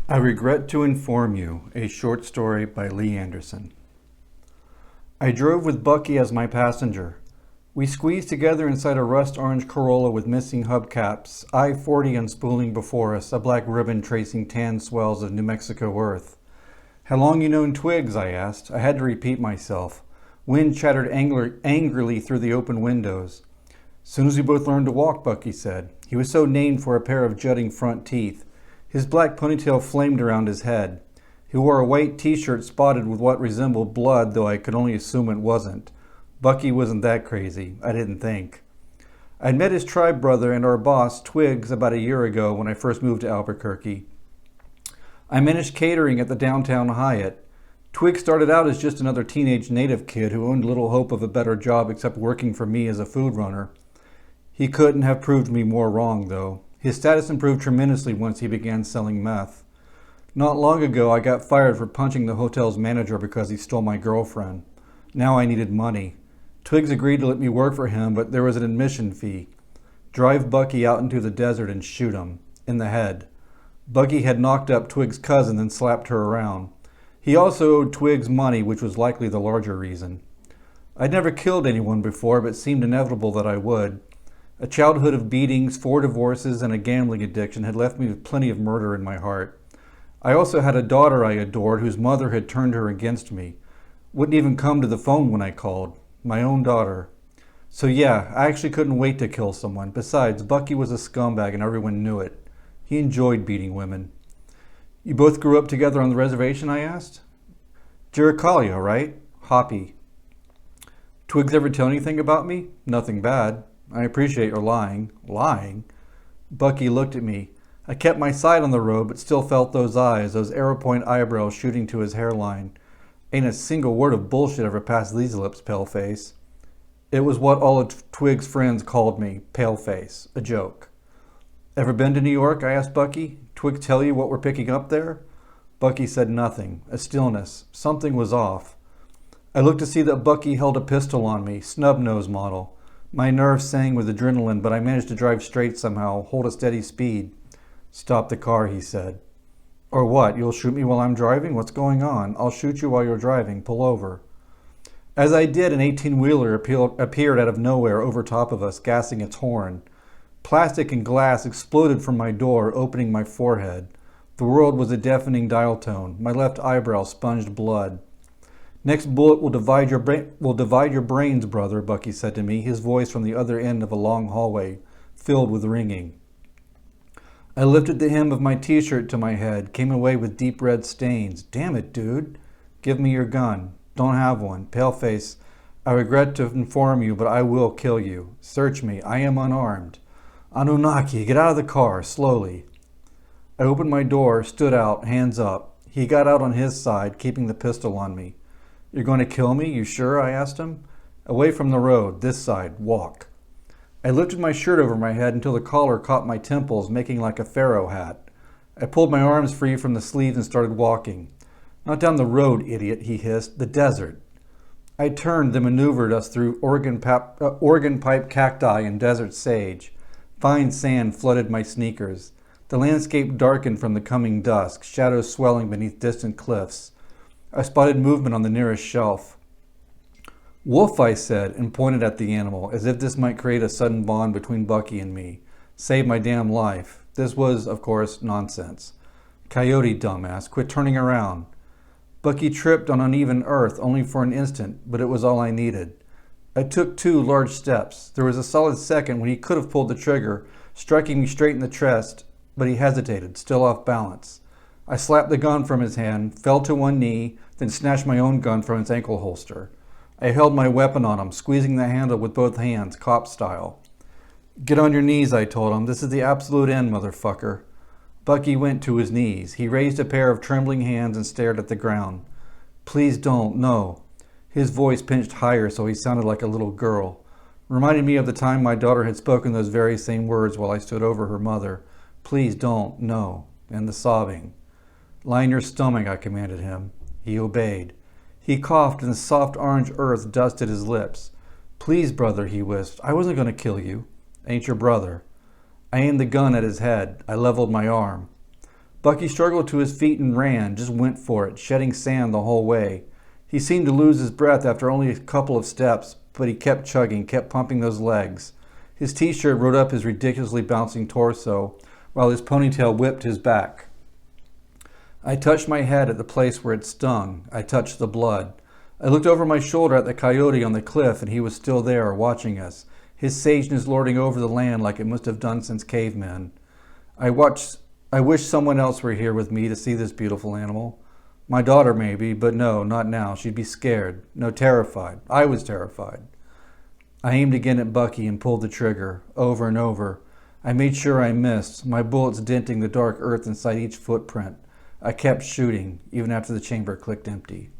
I regret to inform you, a short story by Lee Anderson. I drove with Bucky as my passenger. We squeezed together inside a rust orange Corolla with missing hubcaps, I-40 unspooling before us, a black ribbon tracing tan swells of New Mexico earth. How long you known Twigs? I asked. I had to repeat myself. Wind chattered angrily through the open windows. Soon as we both learned to walk, Bucky said. He was so named for a pair of jutting front teeth. His black ponytail flamed around his head. He wore a white t-shirt spotted with what resembled blood, though I could only assume it wasn't. Bucky wasn't that crazy, I didn't think. I'd met his tribe brother and our boss, Twigs, about a year ago when I first moved to Albuquerque. I managed catering at the downtown Hyatt. Twigs started out as just another teenage native kid who owned little hope of a better job except working for me as a food runner. He couldn't have proved me more wrong, though. His status improved tremendously once he began selling meth. Not long ago, I got fired for punching the hotel's manager because he stole my girlfriend. Now I needed money. Twigs agreed to let me work for him, but there was an admission fee. Drive Bucky out into the desert and shoot him. In the head. Bucky had knocked up Twigs' cousin and slapped her around. He also owed Twigs money, which was likely the larger reason. I'd never killed anyone before, but it seemed inevitable that I would. A childhood of beatings, 4 divorces, and a gambling addiction had left me with plenty of murder in my heart. I also had a daughter I adored whose mother had turned her against me. Wouldn't even come to the phone when I called. My own daughter. So yeah, I actually couldn't wait to kill someone. Besides, Bucky was a scumbag and everyone knew it. He enjoyed beating women. You both grew up together on the reservation, I asked? Jericalia, right? Hoppy. Twigs ever tell anything about me? Nothing bad. I appreciate your lying. Lying? Bucky looked at me. I kept my sight on the road, but still felt those eyes, those arrow-point eyebrows shooting to his hairline. Ain't a single word of bullshit ever passed these lips, Paleface. It was what all of Twig's friends called me, Paleface. A joke. Ever been to New York? I asked Bucky. Twig tell you what we're picking up there? Bucky said nothing. A stillness. Something was off. I looked to see that Bucky held a pistol on me, snub-nose model. My nerves sang with adrenaline, but I managed to drive straight somehow, hold a steady speed. Stop the car, he said. Or what? You'll shoot me while I'm driving? What's going on? I'll shoot you while you're driving. Pull over. As I did, an 18-wheeler appeared out of nowhere over top of us, gassing its horn. Plastic and glass exploded from my door, opening my forehead. The world was a deafening dial tone. My left eyebrow sponged blood. Next bullet will divide your brains, brother, Bucky said to me, his voice from the other end of a long hallway, filled with ringing. I lifted the hem of my t-shirt to my head, came away with deep red stains. Damn it, dude. Give me your gun. Don't have one. Paleface, I regret to inform you, but I will kill you. Search me. I am unarmed. Anunnaki, get out of the car, slowly. I opened my door, stood out, hands up. He got out on his side, keeping the pistol on me. You're going to kill me? You sure? I asked him. Away from the road, this side, walk. I lifted my shirt over my head until the collar caught my temples, making like a pharaoh hat. I pulled my arms free from the sleeves and started walking. Not down the road, idiot, he hissed. The desert. I turned, then maneuvered us through organ pipe cacti and desert sage. Fine sand flooded my sneakers. The landscape darkened from the coming dusk, shadows swelling beneath distant cliffs. I spotted movement on the nearest shelf. Wolf, I said, and pointed at the animal, as if this might create a sudden bond between Bucky and me. Save my damn life. This was, of course, nonsense. Coyote, dumbass, quit turning around. Bucky tripped on uneven earth only for an instant, but it was all I needed. I took 2 large steps. There was a solid second when he could have pulled the trigger, striking me straight in the chest, but he hesitated, still off balance. I slapped the gun from his hand, fell to one knee, then snatched my own gun from its ankle holster. I held my weapon on him, squeezing the handle with both hands, cop style. Get on your knees, I told him. This is the absolute end, motherfucker. Bucky went to his knees. He raised a pair of trembling hands and stared at the ground. Please don't, no. His voice pinched higher so he sounded like a little girl. Reminded me of the time my daughter had spoken those very same words while I stood over her mother. Please don't, no. And the sobbing. Lie on your stomach, I commanded him. He obeyed. He coughed and the soft orange earth dusted his lips. Please, brother, he whispered. I wasn't going to kill you. Ain't your brother. I aimed the gun at his head. I leveled my arm. Bucky struggled to his feet and ran, just went for it, shedding sand the whole way. He seemed to lose his breath after only a couple of steps, but he kept chugging, kept pumping those legs. His t-shirt rode up his ridiculously bouncing torso, while his ponytail whipped his back. I touched my head at the place where it stung. I touched the blood. I looked over my shoulder at the coyote on the cliff, and he was still there, watching us, his sageness lording over the land like it must have done since cavemen. I wish someone else were here with me to see this beautiful animal. My daughter, maybe, but no, not now. She'd be scared. No, terrified. I was terrified. I aimed again at Bucky and pulled the trigger, over and over. I made sure I missed, my bullets denting the dark earth inside each footprint. I kept shooting, even after the chamber clicked empty.